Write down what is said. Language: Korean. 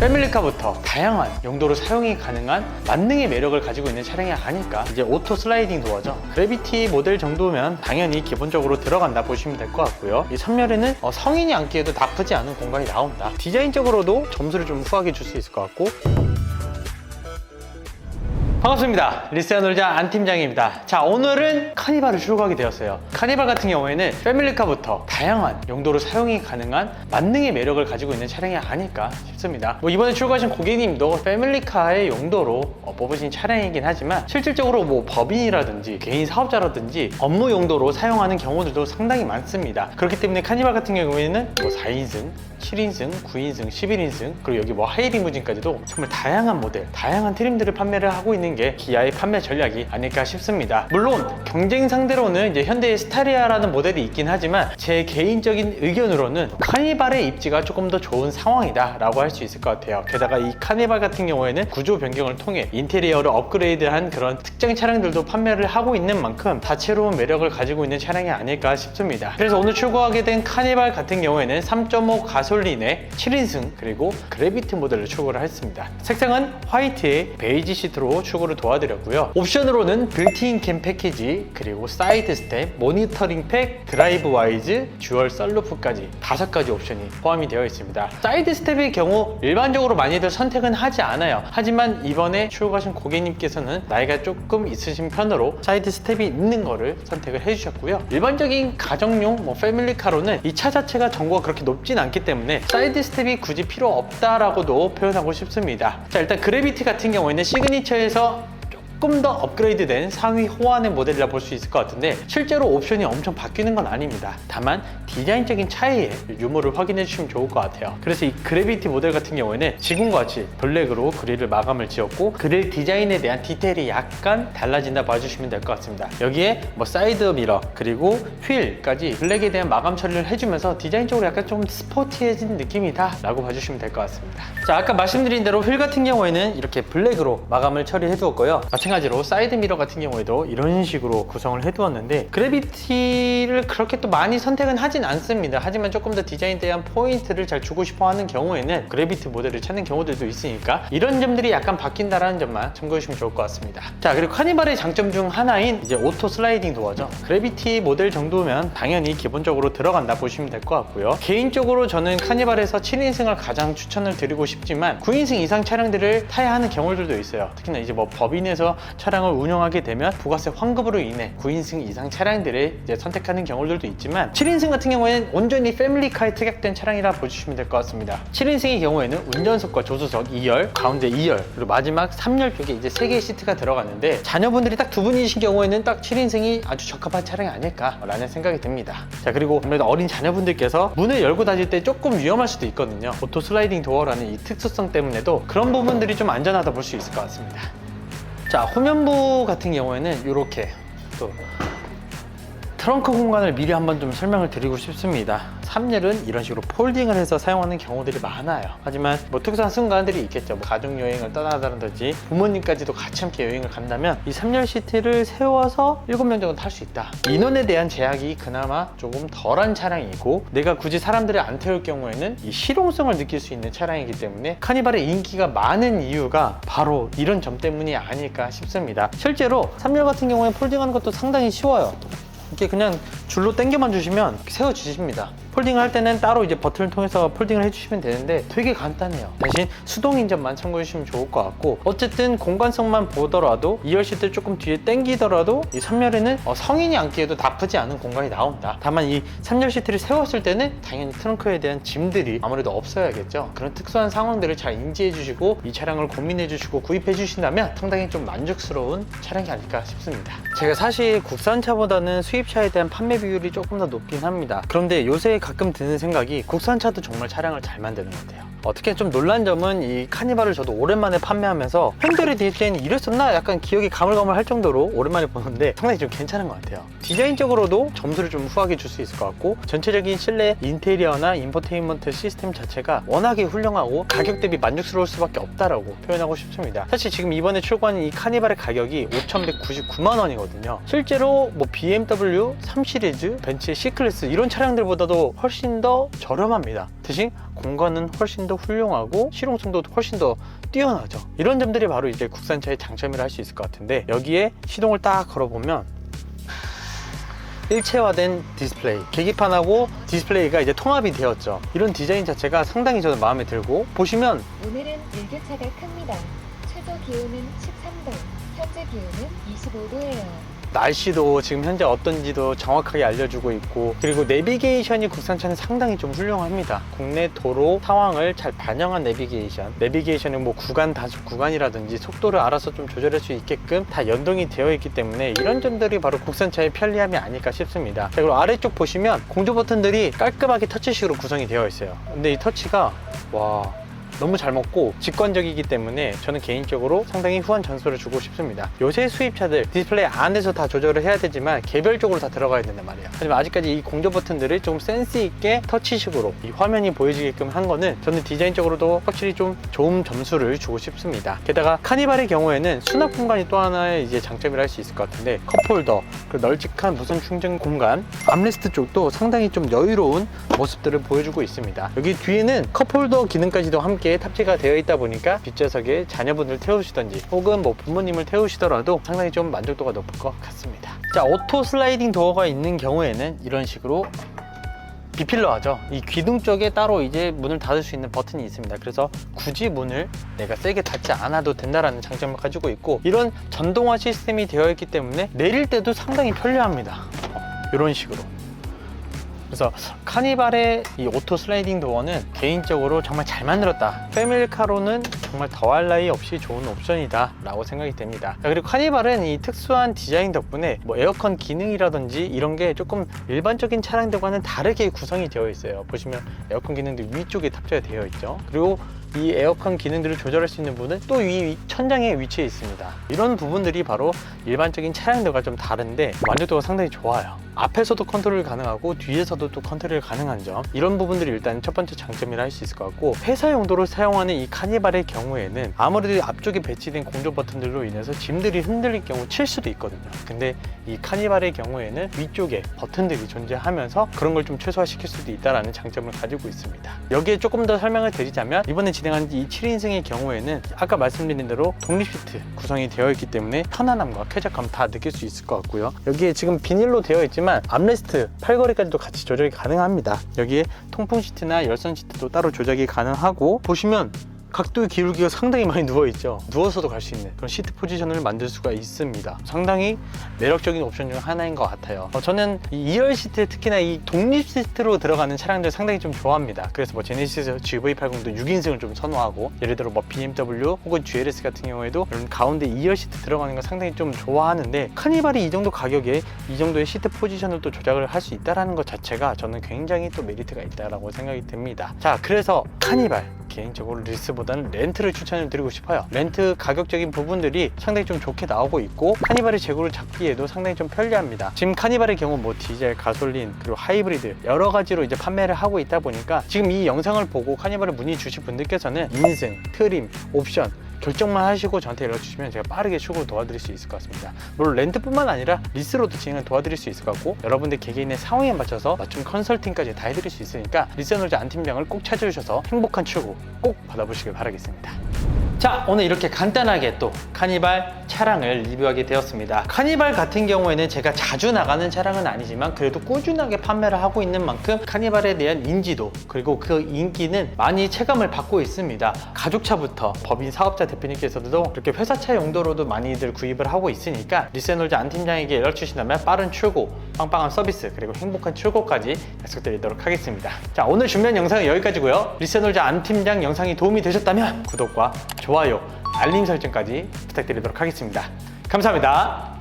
패밀리카부터 다양한 용도로 사용이 가능한 만능의 매력을 가지고 있는 차량이 아닐까. 이제 오토 슬라이딩 도어죠. 그래비티 모델 정도면 당연히 기본적으로 들어간다 보시면 될 것 같고요. 이 3열에는 성인이 앉기에도 나쁘지 않은 공간이 나온다. 디자인적으로도 점수를 좀 후하게 줄 수 있을 것 같고. 반갑습니다. 리스야 놀자 안 팀장입니다. 자, 오늘은 카니발을 출고하게 되었어요. 카니발 같은 경우에는 패밀리카부터 다양한 용도로 사용이 가능한 만능의 매력을 가지고 있는 차량이 아닐까 싶습니다. 이번에 출고하신 고객님도 패밀리카의 용도로 뽑으신 차량이긴 하지만 실질적으로 법인이라든지 개인 사업자라든지 업무 용도로 사용하는 경우들도 상당히 많습니다. 그렇기 때문에 카니발 같은 경우에는 4인승, 7인승, 9인승, 11인승, 그리고 여기 하이리무진까지도 정말 다양한 모델, 다양한 트림들을 판매를 하고 있는 게 기아의 판매 전략이 아닐까 싶습니다. 물론 경쟁 상대로는 이제 현대의 스타리아라는 모델이 있긴 하지만 제 개인적인 의견으로는 카니발의 입지가 조금 더 좋은 상황이다 라고 할 수 있을 것 같아요. 게다가 이 카니발 같은 경우에는 구조 변경을 통해 인테리어를 업그레이드한 그런 특정 차량들도 판매를 하고 있는 만큼 다채로운 매력을 가지고 있는 차량이 아닐까 싶습니다. 그래서 오늘 출고하게 된 카니발 같은 경우에는 3.5 가솔린의 7인승 그리고 그래비티 모델로 출고를 했습니다. 색상은 화이트에 베이지 시트로 출고를 도와드렸고요. 옵션으로는 빌트인 캠 패키지, 그리고 사이드 스텝, 모니터링 팩, 드라이브 와이즈, 듀얼 썬루프까지 5가지 옵션이 포함이 되어 있습니다. 사이드 스텝의 경우 일반적으로 많이들 선택은 하지 않아요. 하지만 이번에 출고하신 고객님께서는 나이가 조금 있으신 편으로 사이드 스텝이 있는 거를 선택을 해주셨고요. 일반적인 가정용 패밀리카로는 이 차 자체가 정보가 그렇게 높진 않기 때문에 사이드 스텝이 굳이 필요 없다라고도 표현하고 싶습니다. 자, 일단 그래비티 같은 경우에는 시그니처에서 조금 더 업그레이드된 상위 호환의 모델이라 볼 수 있을 것 같은데 실제로 옵션이 엄청 바뀌는 건 아닙니다. 다만 디자인적인 차이의 유무를 확인해 주시면 좋을 것 같아요. 그래서 이 그래비티 모델 같은 경우에는 지금과 같이 블랙으로 그릴을 마감을 지었고 그릴 디자인에 대한 디테일이 약간 달라진다 봐주시면 될 것 같습니다. 여기에 사이드 미러 그리고 휠까지 블랙에 대한 마감 처리를 해주면서 디자인적으로 약간 좀 스포티해진 느낌이다 라고 봐주시면 될 것 같습니다. 자, 아까 말씀드린 대로 휠 같은 경우에는 이렇게 블랙으로 마감을 처리해 두었고요. 마찬가지로 사이드 미러 같은 경우에도 이런 식으로 구성을 해두었는데 그래비티를 그렇게 또 많이 선택은 하진 않습니다. 하지만 조금 더 디자인에 대한 포인트를 잘 주고 싶어 하는 경우에는 그래비티 모델을 찾는 경우들도 있으니까 이런 점들이 약간 바뀐다라는 점만 참고해 주시면 좋을 것 같습니다. 자, 그리고 카니발의 장점 중 하나인 이제 오토 슬라이딩 도어죠. 그래비티 모델 정도면 당연히 기본적으로 들어간다 보시면 될 것 같고요. 개인적으로 저는 카니발에서 7인승을 가장 추천을 드리고 싶지만 9인승 이상 차량들을 타야 하는 경우들도 있어요. 특히나 이제 법인에서 차량을 운영하게 되면 부가세 환급으로 인해 9인승 이상 차량들을 이제 선택하는 경우들도 있지만 7인승 같은 경우에는 온전히 패밀리카에 특약된 차량이라 보시면 될 것 같습니다. 7인승의 경우에는 운전석과 조수석 2열, 가운데 2열, 그리고 마지막 3열 쪽에 이제 3개의 시트가 들어가는데 자녀분들이 딱 2분이신 경우에는 딱 7인승이 아주 적합한 차량이 아닐까라는 생각이 듭니다. 자, 그리고 아무래도 어린 자녀분들께서 문을 열고 닫을 때 조금 위험할 수도 있거든요. 오토 슬라이딩 도어라는 이 특수성 때문에도 그런 부분들이 좀 안전하다 볼 수 있을 것 같습니다. 자, 후면부 같은 경우에는 이렇게 또 트렁크 공간을 미리 한번 좀 설명을 드리고 싶습니다. 3열은 이런 식으로 폴딩을 해서 사용하는 경우들이 많아요. 하지만 특수한 순간들이 있겠죠. 가족여행을 떠나다든지 부모님까지도 같이 함께 여행을 간다면 이 3열 시트를 세워서 7명 정도 탈 수 있다. 인원에 대한 제약이 그나마 조금 덜한 차량이고 내가 굳이 사람들을 안 태울 경우에는 이 실용성을 느낄 수 있는 차량이기 때문에 카니발의 인기가 많은 이유가 바로 이런 점 때문이 아닐까 싶습니다. 실제로 3열 같은 경우에 폴딩하는 것도 상당히 쉬워요. 이렇게 그냥 줄로 당겨만 주시면 세워주십니다. 폴딩을 할 때는 따로 이제 버튼을 통해서 폴딩을 해주시면 되는데 되게 간단해요. 대신 수동인 점만 참고해 주시면 좋을 것 같고 어쨌든 공간성만 보더라도 2열 시트를 조금 뒤에 당기더라도 이 3열에는 성인이 앉기에도 나쁘지 않은 공간이 나온다. 다만 이 3열 시트를 세웠을 때는 당연히 트렁크에 대한 짐들이 아무래도 없어야겠죠. 그런 특수한 상황들을 잘 인지해 주시고 이 차량을 고민해 주시고 구입해 주신다면 상당히 좀 만족스러운 차량이 아닐까 싶습니다. 제가 사실 국산차보다는 수입차에 대한 판매 비율이 조금 더 높긴 합니다. 그런데 요새 가끔 드는 생각이 국산차도 정말 차량을 잘 만드는 것 같아요. 특히 좀 놀란 점은 이 카니발을 저도 오랜만에 판매하면서 핸들이 디자인이 이랬었나? 약간 기억이 가물가물할 정도로 오랜만에 보는데 상당히 좀 괜찮은 것 같아요. 디자인적으로도 점수를 좀 후하게 줄 수 있을 것 같고 전체적인 실내 인테리어나 인포테인먼트 시스템 자체가 워낙에 훌륭하고 가격 대비 만족스러울 수밖에 없다라고 표현하고 싶습니다. 사실 지금 이번에 출고한 이 카니발의 가격이 5,199만 원이거든요. 실제로 BMW 3 시리즈, 벤츠의 C클래스 이런 차량들보다도 훨씬 더 저렴합니다. 대신 공간은 훨씬 더 훌륭하고 실용성도 훨씬 더 뛰어나죠. 이런 점들이 바로 이제 국산차의 장점이라 할 수 있을 것 같은데, 여기에 시동을 딱 걸어보면 일체화된 디스플레이, 계기판하고 디스플레이가 이제 통합이 되었죠. 이런 디자인 자체가 상당히 저는 마음에 들고, 보시면 오늘은 일교차가 큽니다. 최저 기온은 13도, 현재 기온은 25도예요. 날씨도 지금 현재 어떤지도 정확하게 알려주고 있고, 그리고 내비게이션이 국산차는 상당히 좀 훌륭합니다. 국내 도로 상황을 잘 반영한 내비게이션은 뭐 구간 단속 구간이라든지 속도를 알아서 좀 조절할 수 있게끔 다 연동이 되어 있기 때문에 이런 점들이 바로 국산차의 편리함이 아닐까 싶습니다. 자, 그리고 아래쪽 보시면 공조 버튼들이 깔끔하게 터치식으로 구성이 되어 있어요. 근데 이 터치가 와, 너무 잘 먹고 직관적이기 때문에 저는 개인적으로 상당히 후한 점수를 주고 싶습니다. 요새 수입차들 디스플레이 안에서 다 조절을 해야 되지만 개별적으로 다 들어가야 된단 말이에요. 하지만 아직까지 이 공조 버튼들을 좀 센스 있게 터치식으로 이 화면이 보여지게끔 한 거는 저는 디자인적으로도 확실히 좀 좋은 점수를 주고 싶습니다. 게다가 카니발의 경우에는 수납 공간이 또 하나의 이제 장점이라 할 수 있을 것 같은데, 컵홀더, 그 널찍한 무선 충전 공간, 암레스트 쪽도 상당히 좀 여유로운 모습들을 보여주고 있습니다. 여기 뒤에는 컵홀더 기능까지도 함께 탑재가 되어 있다 보니까 뒷좌석에 자녀분들 태우시던지 혹은 뭐 부모님을 태우시더라도 상당히 좀 만족도가 높을 것 같습니다. 자, 오토 슬라이딩 도어가 있는 경우에는 이런 식으로 비필러하죠. 이 귀등 쪽에 따로 이제 문을 닫을 수 있는 버튼이 있습니다. 그래서 굳이 문을 내가 세게 닫지 않아도 된다라는 장점을 가지고 있고, 이런 전동화 시스템이 되어 있기 때문에 내릴 때도 상당히 편리합니다. 이런 식으로. 그래서 카니발의 이 오토 슬라이딩 도어는 개인적으로 정말 잘 만들었다, 패밀리카로는 정말 더할 나위 없이 좋은 옵션이다 라고 생각이 됩니다. 그리고 카니발은 이 특수한 디자인 덕분에 뭐 에어컨 기능이라든지 이런 게 조금 일반적인 차량들과는 다르게 구성이 되어 있어요. 보시면 에어컨 기능도 위쪽에 탑재가 되어 있죠. 그리고 이 에어컨 기능들을 조절할 수 있는 부분은 또 위 천장에 위치해 있습니다. 이런 부분들이 바로 일반적인 차량들과 좀 다른데 만족도가 상당히 좋아요. 앞에서도 컨트롤 가능하고 뒤에서도 또 컨트롤 가능한 점, 이런 부분들이 일단 첫 번째 장점이라 할 수 있을 것 같고, 회사 용도로 사용하는 이 카니발의 경우에는 아무래도 앞쪽에 배치된 공조 버튼들로 인해서 짐들이 흔들릴 경우 칠 수도 있거든요. 근데 이 카니발의 경우에는 위쪽에 버튼들이 존재하면서 그런 걸 좀 최소화시킬 수도 있다는 장점을 가지고 있습니다. 여기에 조금 더 설명을 드리자면, 이번에 진행한 이 7인승의 경우에는 아까 말씀드린 대로 독립 시트 구성이 되어 있기 때문에 편안함과 쾌적감 다 느낄 수 있을 것 같고요. 여기에 지금 비닐로 되어 있지만 암레스트, 팔걸이까지도 같이 조절이 가능합니다. 여기에 통풍 시트나 열선 시트도 따로 조작이 가능하고, 보시면 각도의 기울기가 상당히 많이 누워있죠. 누워서도 갈 수 있는 그런 시트 포지션을 만들 수가 있습니다. 상당히 매력적인 옵션 중 하나인 것 같아요. 저는 이 2열 시트, 특히나 이 독립 시트로 들어가는 차량들 상당히 좀 좋아합니다. 그래서 뭐 제네시스 GV80도 6인승을 좀 선호하고, 예를 들어 뭐 BMW 혹은 GLS 같은 경우에도 이런 가운데 2열 시트 들어가는 거 상당히 좀 좋아하는데, 카니발이 이 정도 가격에 이 정도의 시트 포지션을 또 조작을 할 수 있다는 것 자체가 저는 굉장히 또 메리트가 있다라고 생각이 듭니다. 자, 그래서 카니발 개인적으로 리스보다는 렌트를 추천을 드리고 싶어요. 렌트 가격적인 부분들이 상당히 좀 좋게 나오고 있고, 카니발의 재고를 잡기에도 상당히 좀 편리합니다. 지금 카니발의 경우 뭐 디젤, 가솔린, 그리고 하이브리드 여러 가지로 이제 판매를 하고 있다 보니까, 지금 이 영상을 보고 카니발을 문의 주실 분들께서는 인승, 트림, 옵션 결정만 하시고 저한테 연락 주시면 제가 빠르게 출고를 도와드릴 수 있을 것 같습니다. 물론 렌트뿐만 아니라 리스로도 진행을 도와드릴 수 있을 것 같고, 여러분들 개개인의 상황에 맞춰서 맞춤 컨설팅까지 다 해드릴 수 있으니까 리스너즈 안 팀장을 꼭 찾아주셔서 행복한 출고 꼭 받아보시길 바라겠습니다. 자, 오늘 이렇게 간단하게 또 카니발 차량을 리뷰하게 되었습니다. 카니발 같은 경우에는 제가 자주 나가는 차량은 아니지만 그래도 꾸준하게 판매를 하고 있는 만큼 카니발에 대한 인지도, 그리고 그 인기는 많이 체감을 받고 있습니다. 가족차부터 법인 사업자 대표님께서도 그렇게 회사차 용도로도 많이들 구입을 하고 있으니까 리세놀즈 안 팀장에게 연락 주신다면 빠른 출고, 빵빵한 서비스, 그리고 행복한 출고까지 약속드리도록 하겠습니다. 자, 오늘 준비한 영상은 여기까지고요. 리세놀즈 안 팀장 영상이 도움이 되셨다면 구독과 좋아요, 알림 설정까지 부탁드리도록 하겠습니다. 감사합니다.